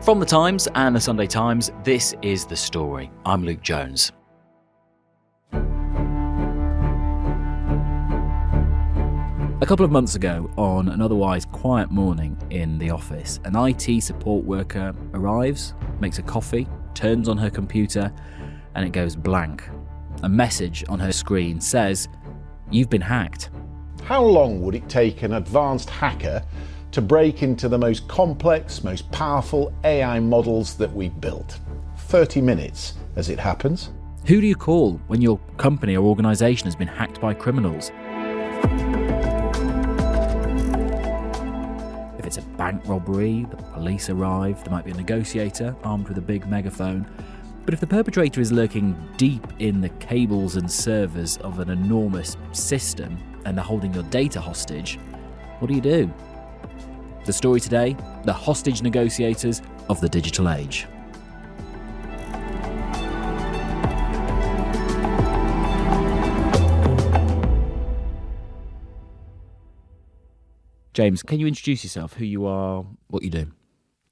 From The Times and The Sunday Times, this is The Story. I'm Luke Jones. A couple of months ago, on an otherwise quiet morning in the office, an IT support worker arrives, makes a coffee, turns on her computer, and it goes blank. A message on her screen says, "You've been hacked." How long would it take an advanced hacker to break into the most complex, most powerful AI models that we've built? 30 minutes, as it happens. Who do you call when your company or organisation has been hacked by criminals? If it's a bank robbery, the police arrive, there might be a negotiator armed with a big megaphone. But if the perpetrator is lurking deep in the cables and servers of an enormous system and they're holding your data hostage, what do you do? The story today, the hostage negotiators of the digital age. James, can you introduce yourself, who you are, what you do?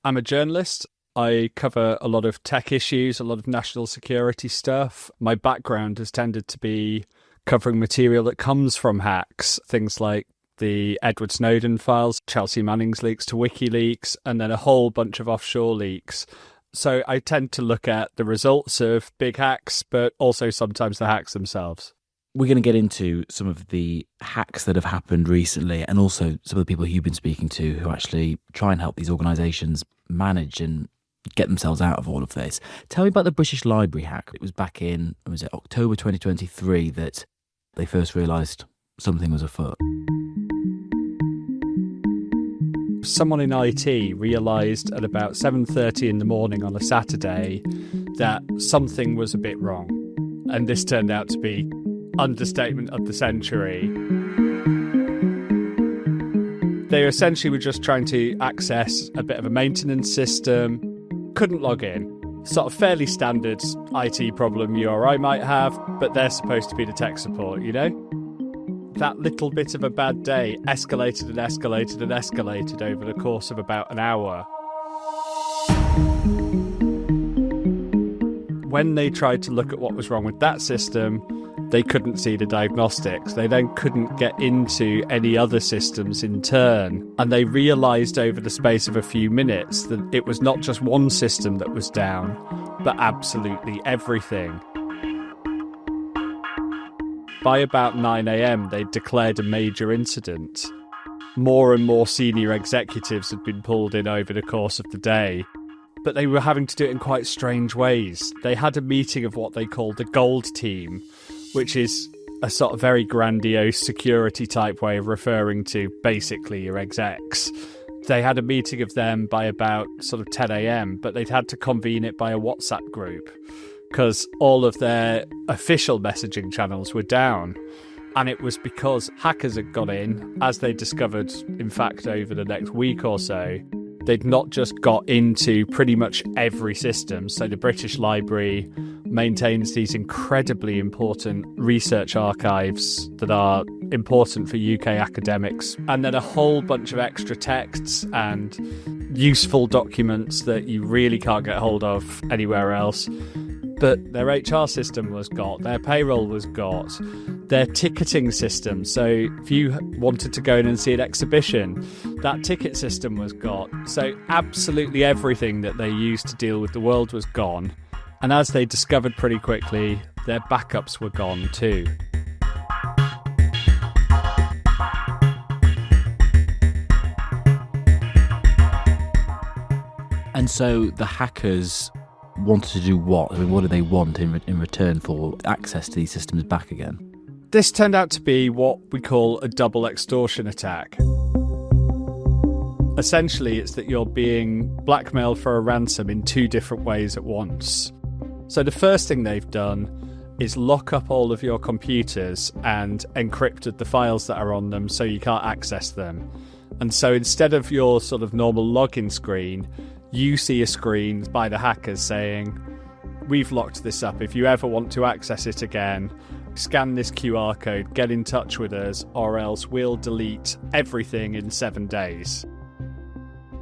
I'm a journalist. I cover a lot of tech issues, a lot of national security stuff. My background has tended to be covering material that comes from hacks, things like the Edward Snowden files, Chelsea Manning's leaks to WikiLeaks, and then a whole bunch of offshore leaks. So I tend to look at the results of big hacks, but also sometimes the hacks themselves. We're going to get into some of the hacks that have happened recently and also some of the people who you've been speaking to who actually try and help these organisations manage and get themselves out of all of this. Tell me about the British Library hack. It was back in, was it October 2023 that they first realised something was afoot? Someone in IT realised at about 7:30 in the morning on a Saturday that something was a bit wrong. And this turned out to be understatement of the century. They essentially were just trying to access a bit of a maintenance system, couldn't log in. Sort of fairly standard IT problem you or I might have, but they're supposed to be the tech support, you know? That little bit of a bad day escalated and escalated and escalated over the course of about an hour. When they tried to look at what was wrong with that system, they couldn't see the diagnostics. They then couldn't get into any other systems in turn. And they realised over the space of a few minutes that it was not just one system that was down, but absolutely everything. By about 9 a.m, they declared a major incident. More and more senior executives had been pulled in over the course of the day, but they were having to do it in quite strange ways. They had a meeting of what they called the Gold Team, which is a sort of very grandiose security type way of referring to basically your execs. They had a meeting of them by about sort of 10 a.m, but they'd had to convene it by a WhatsApp group because all of their official messaging channels were down. And it was because hackers had got in, as they discovered, in fact, over the next week or so. They'd not just got into pretty much every system. So the British Library maintains these incredibly important research archives that are important for UK academics. And then a whole bunch of extra texts and useful documents that you really can't get hold of anywhere else. But their HR system was got, their payroll was got, their ticketing system. So if you wanted to go in and see an exhibition, that ticket system was got. So absolutely everything that they used to deal with the world was gone. And as they discovered pretty quickly, their backups were gone too. And so the hackers wanted to do what? I mean, what do they want in return for access to these systems back again? This turned out to be what we call a double extortion attack. Essentially, it's that you're being blackmailed for a ransom in two different ways at once. So the first thing they've done is lock up all of your computers and encrypted the files that are on them so you can't access them. And so instead of your sort of normal login screen, you see a screen by the hackers saying, "We've locked this up. If you ever want to access it again, scan this QR code, get in touch with us, or else we'll delete everything in 7 days."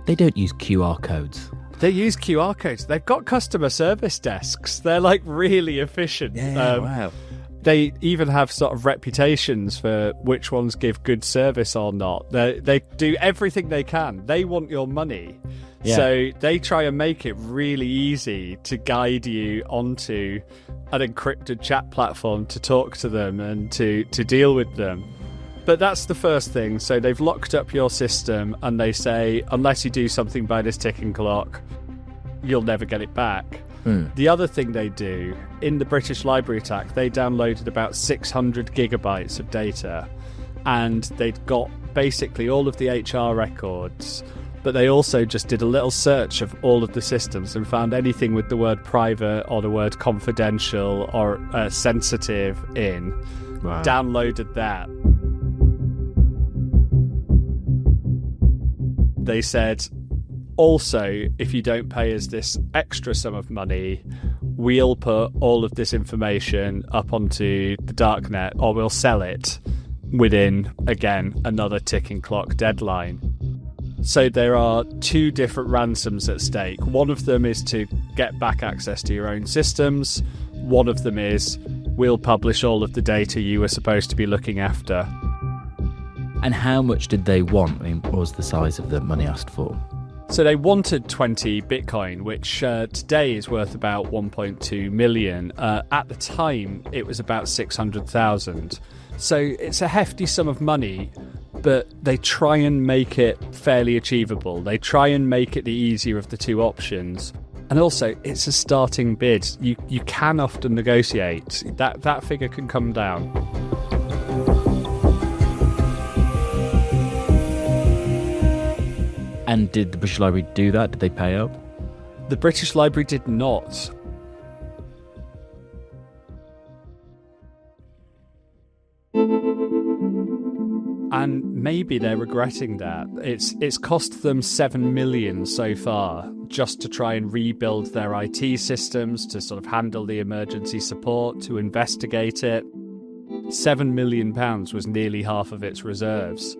They don't use QR codes. They use QR codes. They've got customer service desks. They're like really efficient. Yeah, wow. They even have sort of reputations for which ones give good service or not. They do everything they can. They want your money. Yeah. So they try and make it really easy to guide you onto an encrypted chat platform to talk to them and to deal with them. But that's the first thing. So they've locked up your system and they say, unless you do something by this ticking clock, you'll never get it back. The other thing they do, in the British Library attack, they downloaded about 600 gigabytes of data, and they'd got basically all of the HR records, but they also just did a little search of all of the systems and found anything with the word private or the word confidential or sensitive in, downloaded that. They said, also, if you don't pay us this extra sum of money, we'll put all of this information up onto the darknet, or we'll sell it within, again, another ticking clock deadline. So there are two different ransoms at stake. One of them is to get back access to your own systems. One of them is, we'll publish all of the data you were supposed to be looking after. And how much did they want? I mean, what was the size of the money asked for? So they wanted 20 Bitcoin, which today is worth about 1.2 million. At the time, it was about 600,000. So it's a hefty sum of money, but they try and make it fairly achievable. They try and make it the easier of the two options. And also, it's a starting bid. You can often negotiate. That figure can come down. And did the British Library do that? Did they pay up? The British Library did not. And maybe they're regretting that. It's cost them 7 million so far just to try and rebuild their IT systems, to sort of handle the emergency support, to investigate it. £7 million was nearly half of its reserves.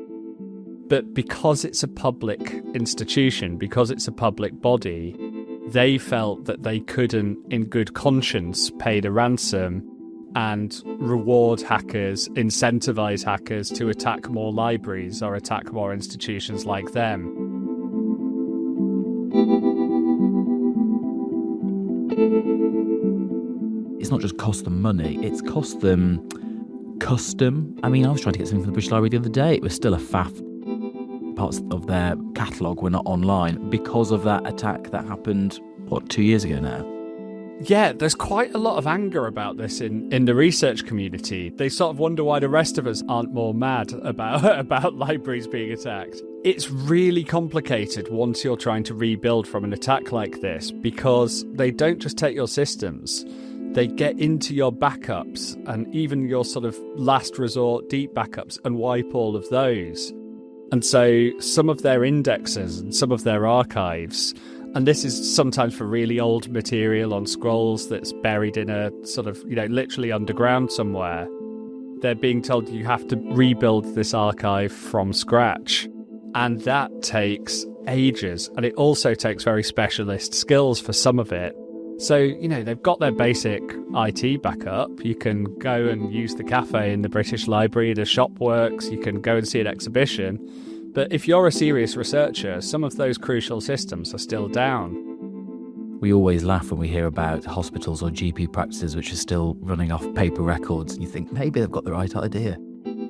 But because it's a public institution, because it's a public body, they felt that they couldn't, in good conscience, pay the ransom and reward hackers, incentivize hackers to attack more libraries or attack more institutions like them. It's not just cost them money, it's cost them custom. I mean, I was trying to get something from the British Library the other day. It was still a faff. Parts of their catalogue were not online because of that attack that happened, 2 years ago now? Yeah, there's quite a lot of anger about this in the research community. They sort of wonder why the rest of us aren't more mad about libraries being attacked. It's really complicated once you're trying to rebuild from an attack like this, because they don't just take your systems. They get into your backups and even your sort of last resort deep backups and wipe all of those. And so some of their indexes and some of their archives, and this is sometimes for really old material on scrolls that's buried in a sort of, literally underground somewhere, they're being told you have to rebuild this archive from scratch. And that takes ages. And it also takes very specialist skills for some of it. So, they've got their basic IT backup. You can go and use the cafe in the British Library, the shop works, you can go and see an exhibition. But if you're a serious researcher, some of those crucial systems are still down. We always laugh when we hear about hospitals or GP practices which are still running off paper records, and you think maybe they've got the right idea.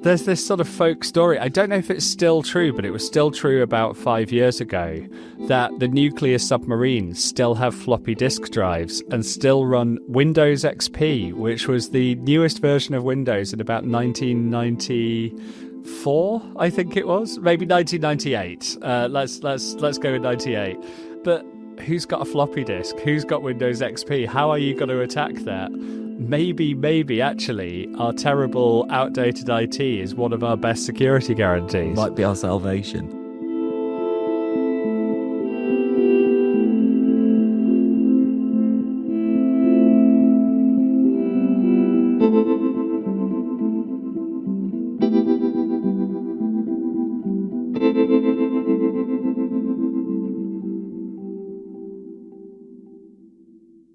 There's this sort of folk story, I don't know if it's still true, but it was still true about 5 years ago, that the nuclear submarines still have floppy disk drives and still run Windows XP, which was the newest version of Windows in about 1994, I think it was, maybe 1998. Let's go with 98. But who's got a floppy disk? Who's got Windows XP? How are you going to attack that? Maybe, actually, our terrible, outdated IT is one of our best security guarantees. Might be our salvation.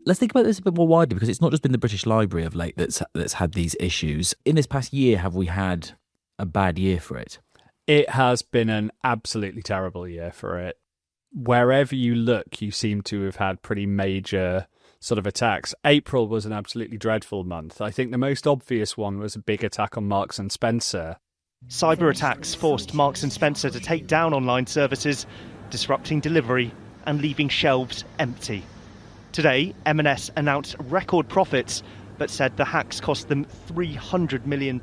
Let's think about this a bit more widely, because it's not just been the British Library of late that's had these issues. In this past year, have we had a bad year for it? It has been an absolutely terrible year for it. Wherever you look, you seem to have had pretty major sort of attacks. April was an absolutely dreadful month. I think the most obvious one was a big attack on Marks and Spencer. Cyber attacks forced Marks and Spencer to take down online services, disrupting delivery and leaving shelves empty. Today, M&S announced record profits, but said the hacks cost them £300 million.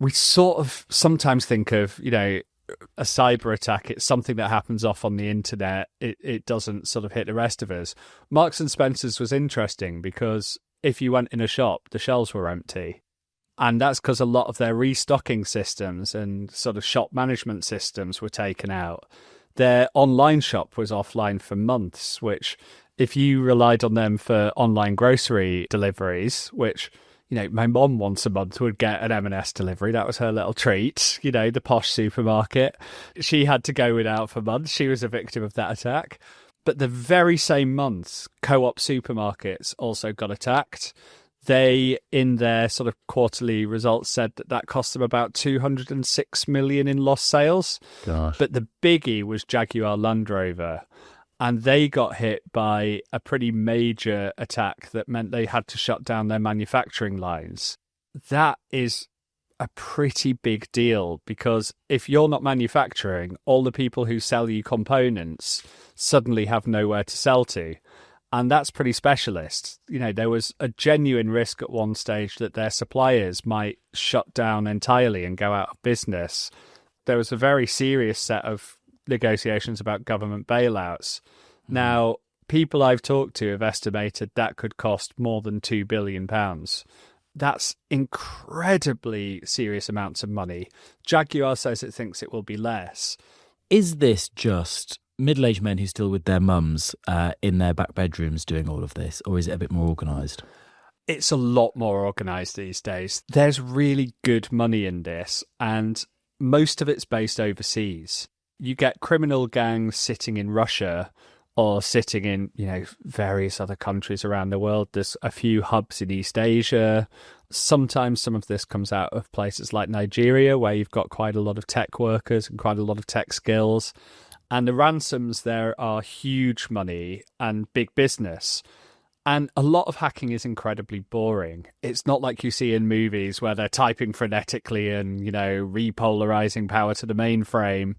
We sort of sometimes think of, a cyber attack, it's something that happens off on the internet. It doesn't sort of hit the rest of us. Marks and Spencer's was interesting because if you went in a shop, the shelves were empty. And that's because a lot of their restocking systems and sort of shop management systems were taken out. Their online shop was offline for months, which if you relied on them for online grocery deliveries, which, my mum once a month would get an M&S delivery. That was her little treat, the posh supermarket. She had to go without for months. She was a victim of that attack. But the very same month, Co-op supermarkets also got attacked. They, in their sort of quarterly results, said that cost them about 206 million in lost sales. Gosh. But the biggie was Jaguar Land Rover. And they got hit by a pretty major attack that meant they had to shut down their manufacturing lines. That is a pretty big deal, because if you're not manufacturing, all the people who sell you components suddenly have nowhere to sell to. And that's pretty specialist. There was a genuine risk at one stage that their suppliers might shut down entirely and go out of business. There was a very serious set of negotiations about government bailouts. Now, people I've talked to have estimated that could cost more than £2 billion. That's incredibly serious amounts of money. Jaguar says it thinks it will be less. Is this just middle-aged men who still with their mums in their back bedrooms doing all of this, or is it a bit more organised? It's a lot more organised these days. There's really good money in this, and most of it's based overseas. You get criminal gangs sitting in Russia or sitting in, various other countries around the world. There's a few hubs in East Asia. Sometimes some of this comes out of places like Nigeria, where you've got quite a lot of tech workers and quite a lot of tech skills. And the ransoms there are huge money and big business. And a lot of hacking is incredibly boring. It's not like you see in movies where they're typing frenetically and, repolarizing power to the mainframe.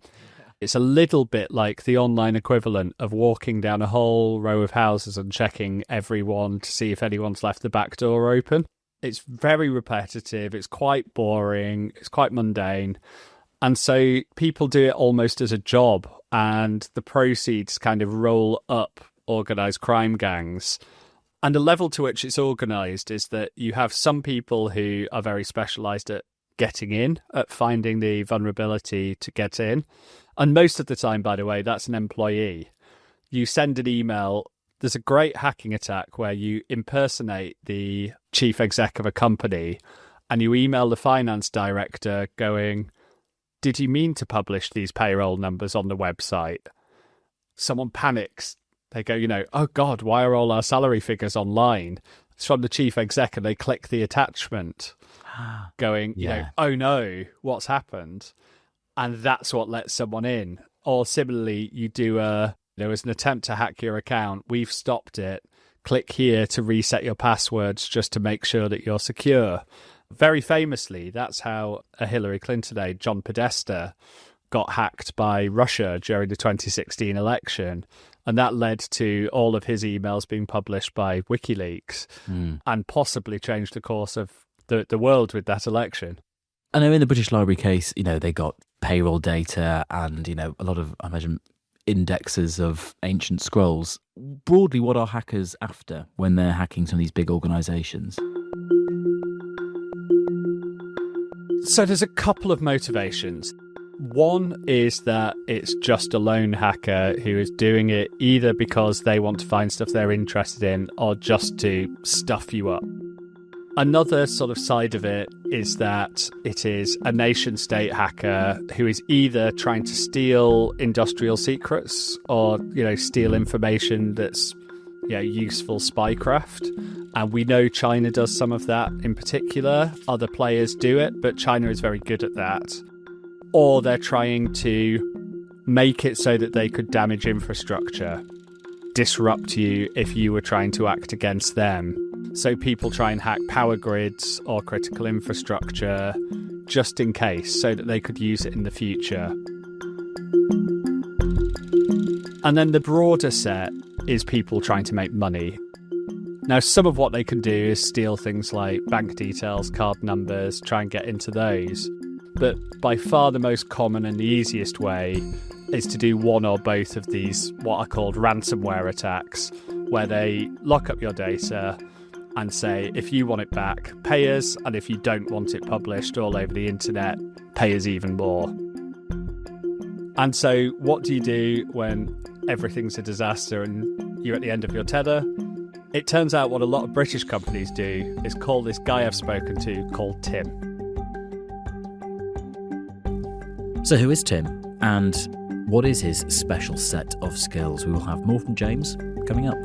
It's a little bit like the online equivalent of walking down a whole row of houses and checking everyone to see if anyone's left the back door open. It's very repetitive. It's quite boring. It's quite mundane. And so people do it almost as a job, and the proceeds kind of roll up organised crime gangs. And the level to which it's organised is that you have some people who are very specialised at getting in, at finding the vulnerability to get in. And most of the time, by the way, that's an employee. You send an email. There's a great hacking attack where you impersonate the chief exec of a company and you email the finance director going, "Did you mean to publish these payroll numbers on the website?" Someone panics. They go, "Oh God, why are all our salary figures online?" It's from the chief exec, and they click the attachment going, "Oh no, what's happened?" And that's what lets someone in. Or similarly, there was an attempt to hack your account. We've stopped it. Click here to reset your passwords just to make sure that you're secure. Very famously, that's how a Hillary Clinton aide, John Podesta, got hacked by Russia during the 2016 election. And that led to all of his emails being published by WikiLeaks and possibly changed the course of the world with that election. I know in the British Library case, they got payroll data and, a lot of, I imagine, indexes of ancient scrolls. Broadly, what are hackers after when they're hacking some of these big organisations? So there's a couple of motivations. One is that it's just a lone hacker who is doing it either because they want to find stuff they're interested in or just to stuff you up. Another sort of side of it is that it is a nation-state hacker who is either trying to steal industrial secrets or, steal information that's, useful spycraft. And we know China does some of that in particular. Other players do it, but China is very good at that. Or they're trying to make it so that they could damage infrastructure, disrupt you if you were trying to act against them. So people try and hack power grids or critical infrastructure just in case, so that they could use it in the future. And then the broader set is people trying to make money. Now, some of what they can do is steal things like bank details, card numbers, try and get into those. But by far the most common and the easiest way is to do one or both of these, what are called ransomware attacks, where they lock up your data and say, if you want it back, pay us, and if you don't want it published all over the internet, pay us even more. And so what do you do when everyth's a disaster and you're at the end of your tether? It turns out what a lot of British companies do is call this guy I've spoken to called Tim. So who is Tim? And what is his special set of skills? We will have more from James coming up.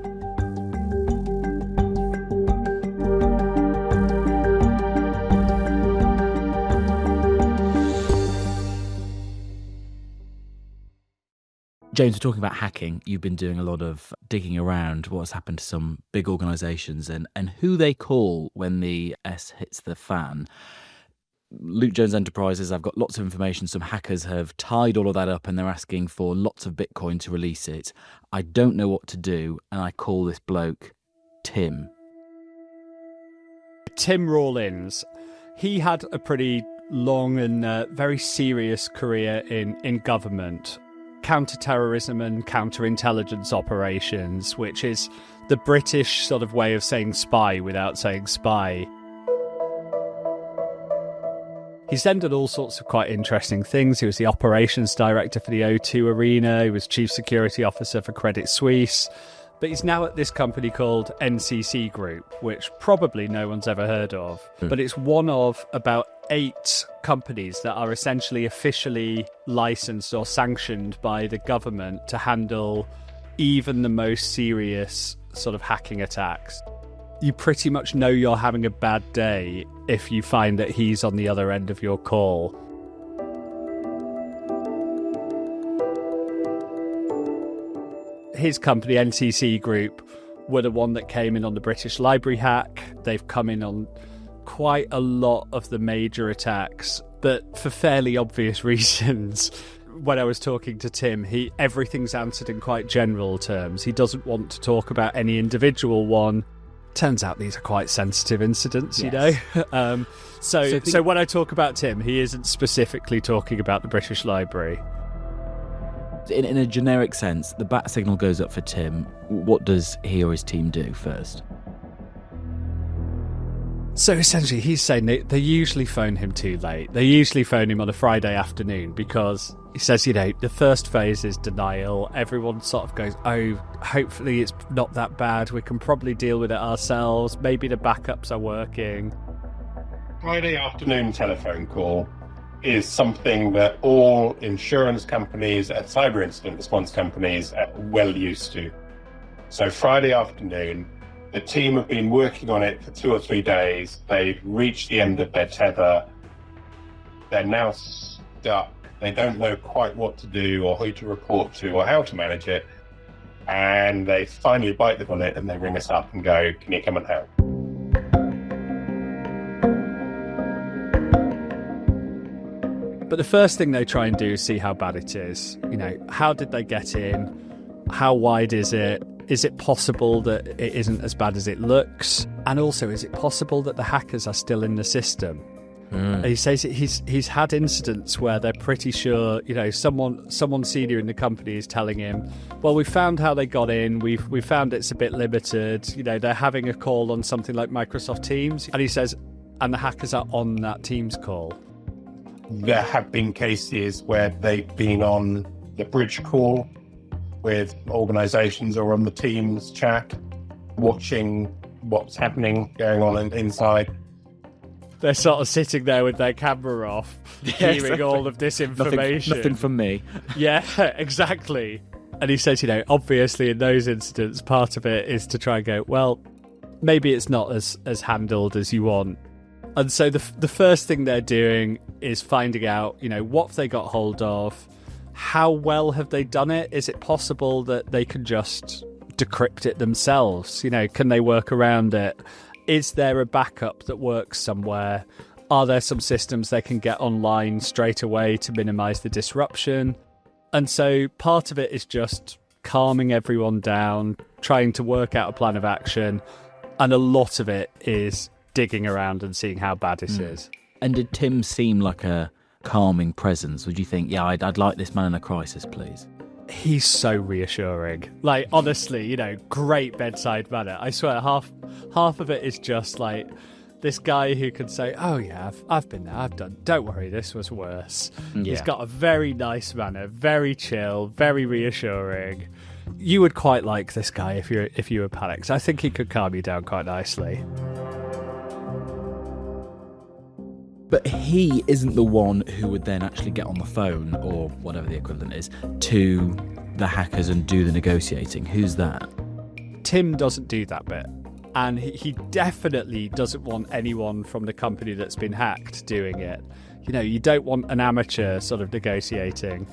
James, we're talking about hacking. You've been doing a lot of digging around what's happened to some big organisations and who they call when the S hits the fan. Luke Jones Enterprises, I've got lots of information. Some hackers have tied all of that up and they're asking for lots of Bitcoin to release it. I don't know what to do, and I call this bloke Tim. Tim Rawlins. He had a pretty long and very serious career in government. Counter-terrorism and counter-intelligence operations, which is the British sort of way of saying spy without saying spy. He's then done all sorts of quite interesting things. He was the operations director for the O2 Arena. He was chief security officer for Credit Suisse. But he's now at this company called NCC Group, which probably no one's ever heard of. But it's one of about 8 companies that are essentially officially licensed or sanctioned by the government to handle even the most serious sort of hacking attacks. You pretty much know you're having a bad day if you find that he's on the other end of your call. His company, NCC Group, were the one that came in on the British Library hack. They've come in on quite a lot of the major attacks, but for fairly obvious reasons. When I was talking to Tim, everything's answered in quite general terms. He doesn't want to talk about any individual one. Turns out these are quite sensitive incidents, yes. You know. So when I talk about Tim, he isn't specifically talking about the British Library. In a generic sense, the bat signal goes up for Tim. What does he or his team do first? So essentially, he's saying they usually phone him too late. They usually phone him on a Friday afternoon because he says, the first phase is denial. Everyone sort of goes, oh, hopefully it's not that bad. We can probably deal with it ourselves. Maybe the backups are working. Friday afternoon telephone call is something that all insurance companies and cyber incident response companies are well used to. So Friday afternoon, the team have been working on it for 2 or 3 days. They've reached the end of their tether. They're now stuck. They don't know quite what to do or who to report to or how to manage it. And they finally bite the bullet and they ring us up and go, can you come and help? But the first thing they try and do is see how bad it is. How did they get in? How wide is it? Is it possible that it isn't as bad as it looks? And also, is it possible that the hackers are still in the system? He says he's had incidents where they're pretty sure, someone senior in the company is telling him, well, we found how they got in, we found it's a bit limited, they're having a call on something like Microsoft Teams. And he says, and the hackers are on that Teams call. There have been cases where they've been on the bridge call with organisations or on the Teams chat, watching what's happening, going on inside. They're sort of sitting there with their camera off, hearing all of this information. Nothing from me. Yeah, exactly. And he says, obviously in those incidents, part of it is to try and go, well, maybe it's not as handled as you want. And so the first thing they're doing is finding out, what have they got hold of? How well have they done it? Is it possible that they can just decrypt it themselves? Can they work around it? Is there a backup that works somewhere? Are there some systems they can get online straight away to minimise the disruption? And so part of it is just calming everyone down, trying to work out a plan of action. And a lot of it is digging around and seeing how bad it is. And did Tim seem like a calming presence? Would you think, yeah, I'd like this man in a crisis, please? He's so reassuring. Like, honestly, great bedside manner. I swear, half of it is just like this guy who can say, oh yeah, I've been there, I've done, don't worry, this was worse. Yeah. He's got a very nice manner, very chill, very reassuring. You would quite like this guy if you were panicked. I think he could calm you down quite nicely. But he isn't the one who would then actually get on the phone, or whatever the equivalent is, to the hackers and do the negotiating. Who's that? Tim doesn't do that bit. And he definitely doesn't want anyone from the company that's been hacked doing it. You don't want an amateur sort of negotiating.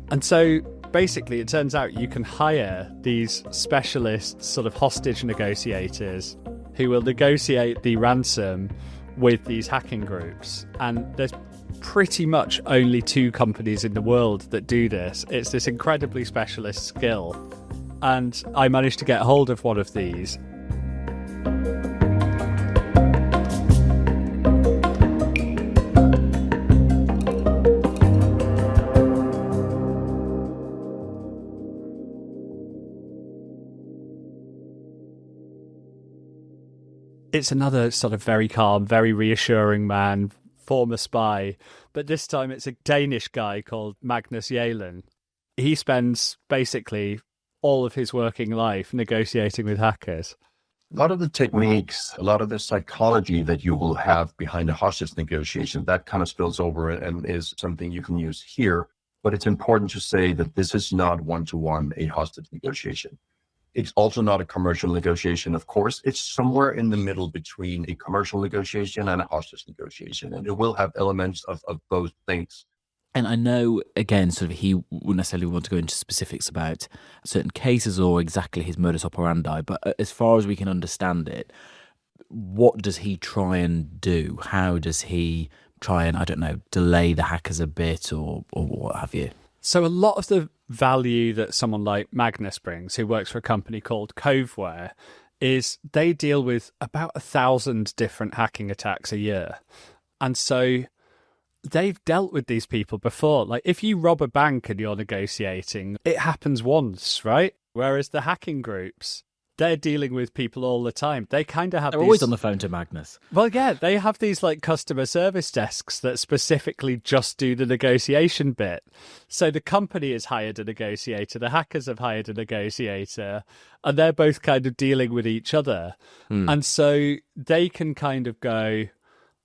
And so basically it turns out you can hire these specialist sort of hostage negotiators who will negotiate the ransom with these hacking groups. And there's pretty much only 2 companies in the world that do this. It's this incredibly specialist skill. And I managed to get hold of one of these. It's another sort of very calm, very reassuring man, former spy, but this time it's a Danish guy called Magnus Yalen. He spends basically all of his working life negotiating with hackers. A lot of the techniques, a lot of the psychology that you will have behind a hostage negotiation, that kind of spills over and is something you can use here. But it's important to say that this is not one-to-one a hostage negotiation. It's also not a commercial negotiation, of course. It's somewhere in the middle between a commercial negotiation and a hostage negotiation. And it will have elements of both things. And I know, again, sort of he wouldn't necessarily want to go into specifics about certain cases or exactly his modus operandi, but as far as we can understand it, what does he try and do? How does he try and, I don't know, delay the hackers a bit or what have you? So a lot of the value that someone like Magnus brings, who works for a company called Coveware, is they deal with about 1,000 different hacking attacks a year. And so they've dealt with these people before. Like, if you rob a bank and you're negotiating, it happens once, right? Whereas the hacking groups, they're dealing with people all the time. They kind of have They're always on the phone to Magnus. Well, yeah, they have these like customer service desks that specifically just do the negotiation bit. So the company has hired a negotiator, the hackers have hired a negotiator, and they're both kind of dealing with each other. And so they can kind of go,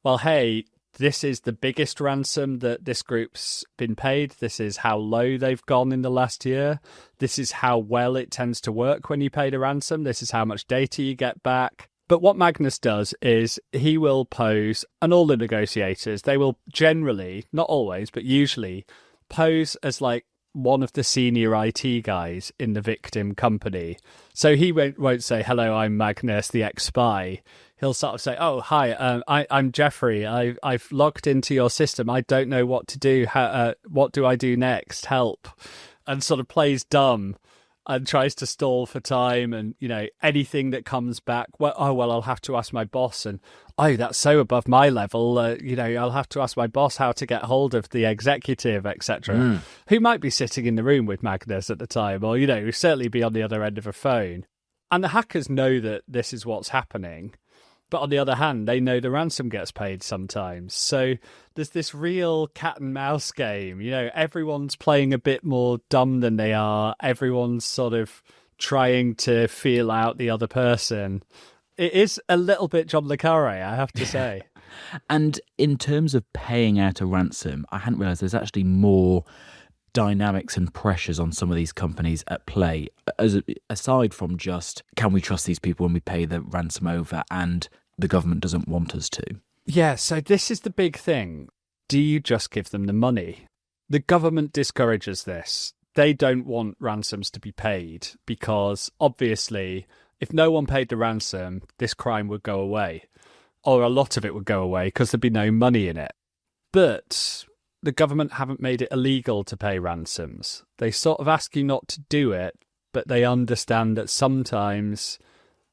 well, hey, this is the biggest ransom that this group's been paid. This is how low they've gone in the last year. This is how well it tends to work when you pay the ransom. This is how much data you get back. But what Magnus does is he will pose, and all the negotiators, they will generally, not always, but usually pose as like one of the senior IT guys in the victim company. So he won't say, hello, I'm Magnus, the ex-spy. He'll sort of say, oh, hi, I'm Jeffrey. I've logged into your system. I don't know what to do. What do I do next? Help. And sort of plays dumb and tries to stall for time. And, anything that comes back, I'll have to ask my boss. And, that's so above my level. I'll have to ask my boss how to get hold of the executive, etc. Who might be sitting in the room with Magnus at the time, or, certainly be on the other end of a phone. And the hackers know that this is what's happening. But on the other hand, they know the ransom gets paid sometimes. So there's this real cat and mouse game. Everyone's playing a bit more dumb than they are. Everyone's sort of trying to feel out the other person. It is a little bit John le Carré, I have to say. And in terms of paying out a ransom, I hadn't realised there's actually more dynamics and pressures on some of these companies at play, aside from just, can we trust these people when we pay the ransom over and the government doesn't want us to? Yeah, so this is the big thing. Do you just give them the money? The government discourages this. They don't want ransoms to be paid because, obviously, if no one paid the ransom, this crime would go away. Or a lot of it would go away because there'd be no money in it. But the government haven't made it illegal to pay ransoms. They sort of ask you not to do it, but they understand that sometimes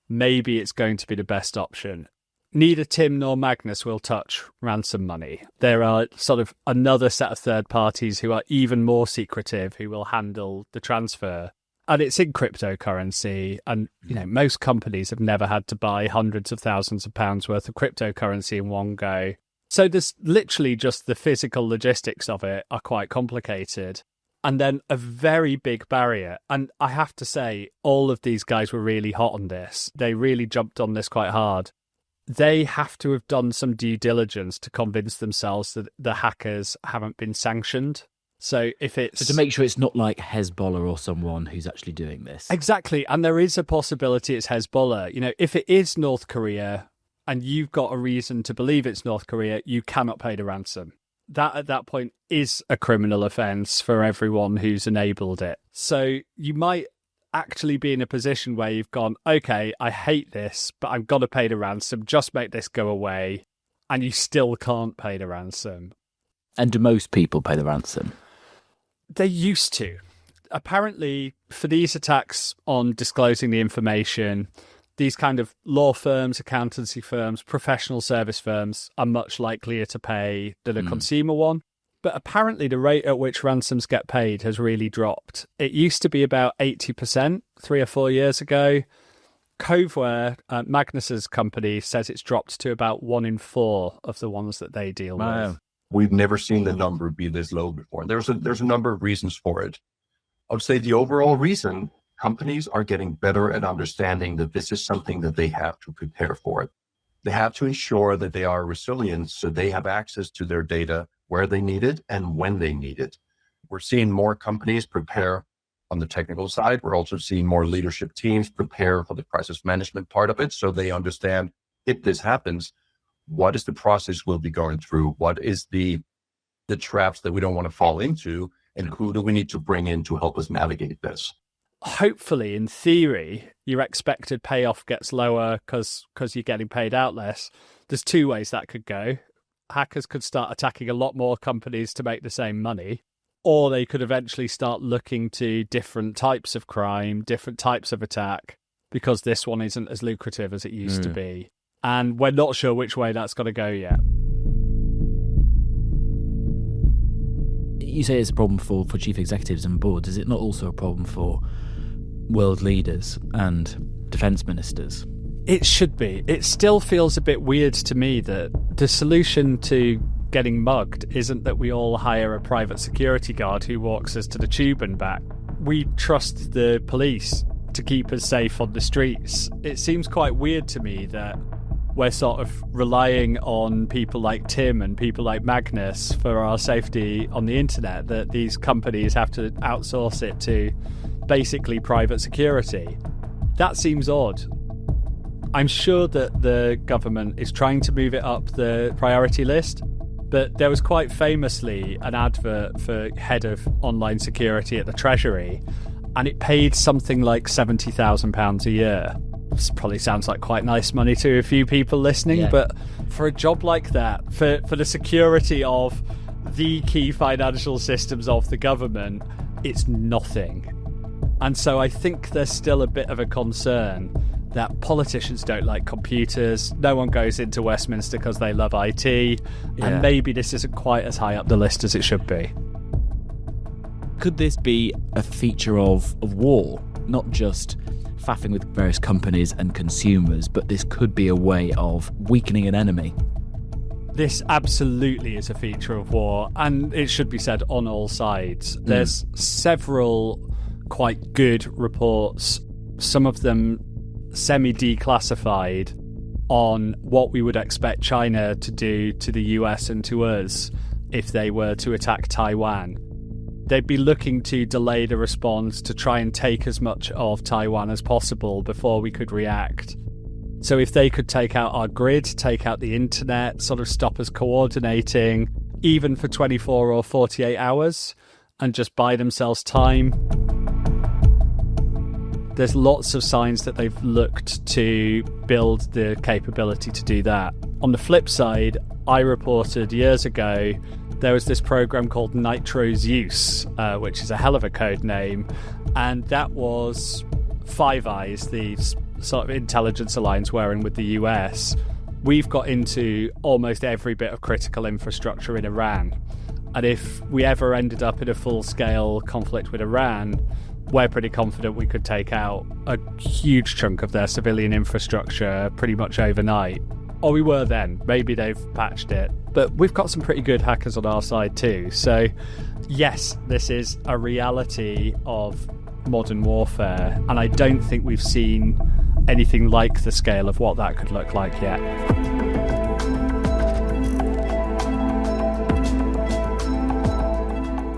maybe it's going to be the best option. Neither Tim nor Magnus will touch ransom money. There are sort of another set of third parties who are even more secretive who will handle the transfer. And it's in cryptocurrency. And, most companies have never had to buy hundreds of thousands of pounds worth of cryptocurrency in one go. So there's literally just the physical logistics of it are quite complicated. And then a very big barrier. And I have to say, all of these guys were really hot on this. They really jumped on this quite hard. They have to have done some due diligence to convince themselves that the hackers haven't been sanctioned. So to make sure it's not like Hezbollah or someone who's actually doing this. Exactly. And there is a possibility it's Hezbollah. If it is North Korea and you've got a reason to believe it's North Korea, you cannot pay the ransom. That at that point is a criminal offence for everyone who's enabled it. So you might actually be in a position where you've gone, okay, I hate this, but I've got to pay the ransom, just make this go away, and you still can't pay the ransom. And do most people pay the ransom? They used to. Apparently, for these attacks on disclosing the information, these kind of law firms, accountancy firms, professional service firms are much likelier to pay than a consumer one. But apparently the rate at which ransoms get paid has really dropped. It used to be about 80% 3 or 4 years ago. Coveware, Magnus's company, says it's dropped to about 1 in 4 of the ones that they deal with. We've never seen the number be this low before. There's a number of reasons for it. I would say the overall reason, companies are getting better at understanding that this is something that they have to prepare for. They have to ensure that they are resilient so they have access to their data where they need it and when they need it. We're seeing more companies prepare on the technical side. We're also seeing more leadership teams prepare for the crisis management part of it. So they understand if this happens, what is the process we'll be going through? What is the traps that we don't want to fall into? And who do we need to bring in to help us navigate this? Hopefully, in theory, your expected payoff gets lower because you're getting paid out less. There's 2 ways that could go. Hackers could start attacking a lot more companies to make the same money, or they could eventually start looking to different types of crime, different types of attack, because this one isn't as lucrative as it used to be. And we're not sure which way that's going to go yet. You say it's a problem for chief executives and boards. Is it not also a problem for world leaders and defence ministers? It should be. It still feels a bit weird to me that the solution to getting mugged isn't that we all hire a private security guard who walks us to the tube and back. We trust the police to keep us safe on the streets. It seems quite weird to me that we're sort of relying on people like Tim and people like Magnus for our safety on the internet, that these companies have to outsource it to basically private security. That seems odd. I'm sure that the government is trying to move it up the priority list, but there was quite famously an advert for head of online security at the Treasury, and it paid something like £70,000 a year. This probably sounds like quite nice money to a few people listening, but for a job like that, for the security of the key financial systems of the government, it's nothing. And so I think there's still a bit of a concern that politicians don't like computers, no one goes into Westminster because they love IT, and maybe this isn't quite as high up the list as it should be. Could this be a feature of war? Not just faffing with various companies and consumers, but this could be a way of weakening an enemy? This absolutely is a feature of war, and it should be said on all sides. There's several quite good reports, some of them semi-declassified, on what we would expect China to do to the US and to us if they were to attack Taiwan. they'd be looking to delay the response to try and take as much of Taiwan as possible before we could react. So if they could take out our grid, take out the internet, sort of stop us coordinating, even for 24 or 48 hours, and just buy themselves time. There's lots of signs that they've looked to build the capability to do that. On the flip side, I reported years ago there was this program called Nitro Zeus, which is a hell of a code name, and that was Five Eyes, the sort of intelligence alliance we're in with the US. We've got into almost every bit of critical infrastructure in Iran. And if we ever ended up in a full-scale conflict with Iran, we're pretty confident we could take out a huge chunk of their civilian infrastructure pretty much overnight. Or we were then. Maybe they've patched it. But we've got some pretty good hackers on our side too. So, yes, this is a reality of modern warfare. And I don't think we've seen anything like the scale of what that could look like yet.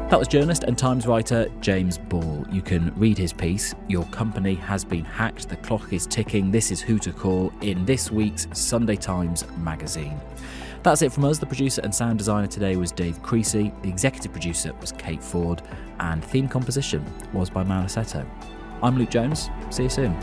That was journalist and Times writer James Ball. You can read his piece, Your Company Has Been Hacked, The Clock is Ticking, This Is Who to Call, in this week's Sunday Times magazine. That's it from us. The producer and sound designer today was Dave Creasey, the executive producer was Kate Ford, and theme composition was by Malasetto. I'm Luke Jones. See you soon.